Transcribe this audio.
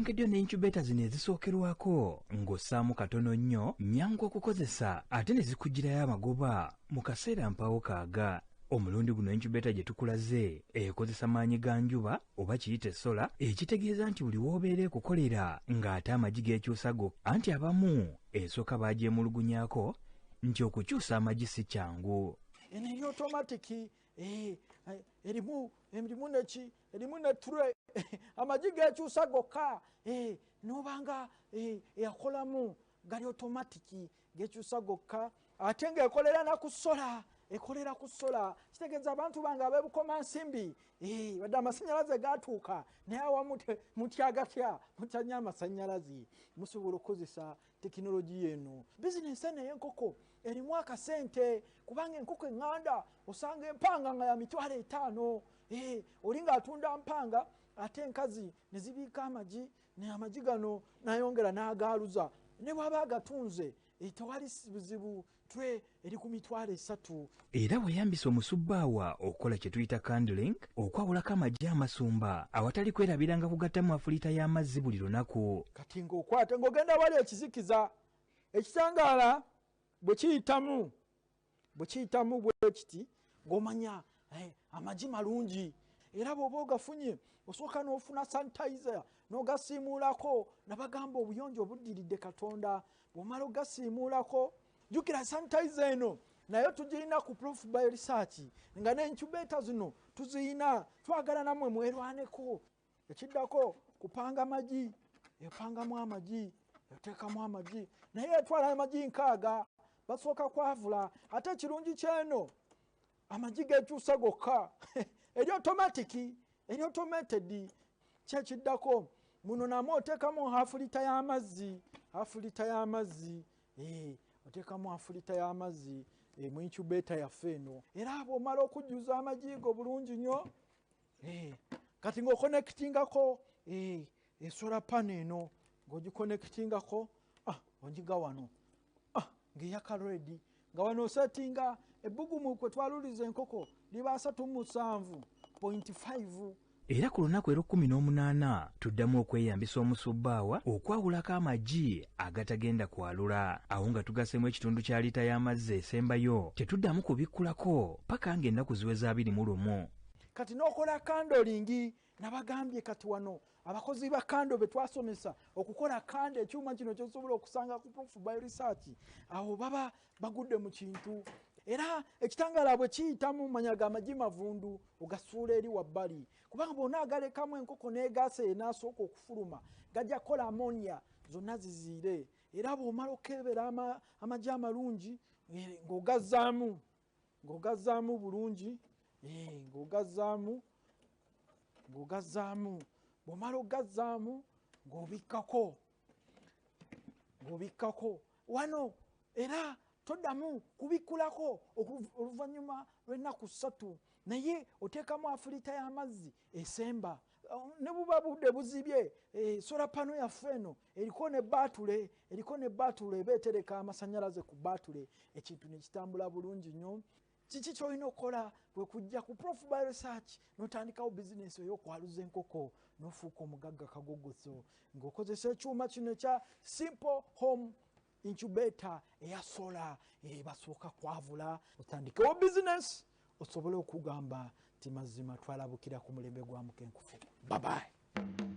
Okwongedde ne incubator zino ezisookerwako ng'ossaamu katono nnyo nnyangu okukozesa ate ne zikugirayo amagoba mu kaseera mpaawo kaaga. Omulundi guno incubator gye tukulaze ekozesa maanyi ga njuba oba kiyite sola, ekitegeeza nti buli w'obeera ekukolera ng'ate amagi geekyusa gokka, anti abamu esooka baagyemulugunyaako nti okukyusa amagi si kyangu. Eno eri automatic erimu neki erimu ne tray amagi geekyusa gokka n'obanga eyakolamu gali automatic geekyusa gokka ate ng'ekolera na ku sola. Ekolera ku sola kitegeeza abantu bange ab'ebukoma nsimbi badde amasannyalaze gaatuuka naye awamu mutyagatya mutanya amasannyalaze musobola okukozesa tekinologiya eno. Bizinensi eno ey'enkoko erimu akasente kubanga enkoko eŋŋanda osanga empanga nga ya $5,000 oli ng'atunda mpanga ate enkazi ne zibiika amagi amagi gano n'ayongera n'agaaluza ne bw'aba agatunze tewali buzibu tray eri ku $3,000. Era weeyambisa omusubbaawa okukola kye tuyita candling okwawulako amagi amasumba awatali kwerabiranga kugattamu afulita y'amazzi buli lunaku. Kati ng'okwata ng'ogenda wali ekizikiza ekitangaala bwe kiyitamu bwe kiti ng'omanya amagi malungi. Era bw'oba ogafunye osooka n'ofuna sanitizer n'ogasiimuulako nabagamba obuyonjo obuddiridde Katonda. Bw'omala ogasiimuulako jjukira sanitizer eno nayo tugirina ku Prof Bio Research nga n'incubator zino tuziyina twagala nammwe mwerwaneko. Ekiddako kupanga amagi epangamu amagi eteekamu amagi naye etwala amagi 6 basooka kwavula. Ate ekirungi kyeno amagi geekyusa gokka eri automated. Kyekiddako muno namwe oteekamu half lita y'amazzi oteekamu half lita y'amazzi mu incubator yaffe eno. Era bw'omala okujjuza amagi go bulungi nnyo kati ng'okonektingako esola panel eno ng'ogikonektingako ongiga wano ng'eyaka ready nga wano osetinga ebbugumu kwe twaluliza enkoko liba 37.5. Era ku lunaku era 18 tuddamu okweyambisa omusubbaawa okwawulako amagi agatagenda kwalula. Awo nga tugaseemu ekitundu kya lita y'amazzi esembayo tetuddamu kubikkulako paka ng'ennaku ziweza 21. Kati n'okola kandolingi nabagambye kati wano abakozi ba kando be twasomesa okukola kando ekyuma kino kyosobola okusanga ku Prof Bio Research awo baba bagudde mu kintu. Era ekitangaala bwe kiyitamu manyaga amagi mavundu ogasuula eri wabbali kubanga bw'ona agalekamu enkoko n'egaasa enasooka okufuluma gajja kola ammonia zonna ziziire. Era bw'omala okebera amagi amalungi ng'ogazzaamu bulungi ng'ogazzaamu bw'omala ogazzaamu ng'obikkako wano. Era toddamu kubikkulako oluvannyuma lw'ennaku 3 naye oteekamu half lita y'amazzi esemba. Ne buba budde buzibye sola pano yaffe eno eriko ne baatule eba etereka amasannyalaze ku baatule ekintu ne kitambula bulungi nnyo. Kiki kyolina okukola bwe kujja ku Prof Bio Research n'otandikawo bizinensi ey'okwaluza enkoko n'ofuuka omugagga kagogoso ng'okozesa ekyuma kino ekya Simple Home Incubator eya sola basooka kwavula otandikewo bizinensi osobole okugamba nti mazima twalabukira ku mulembe gwa Mukenkufu. Bye bye.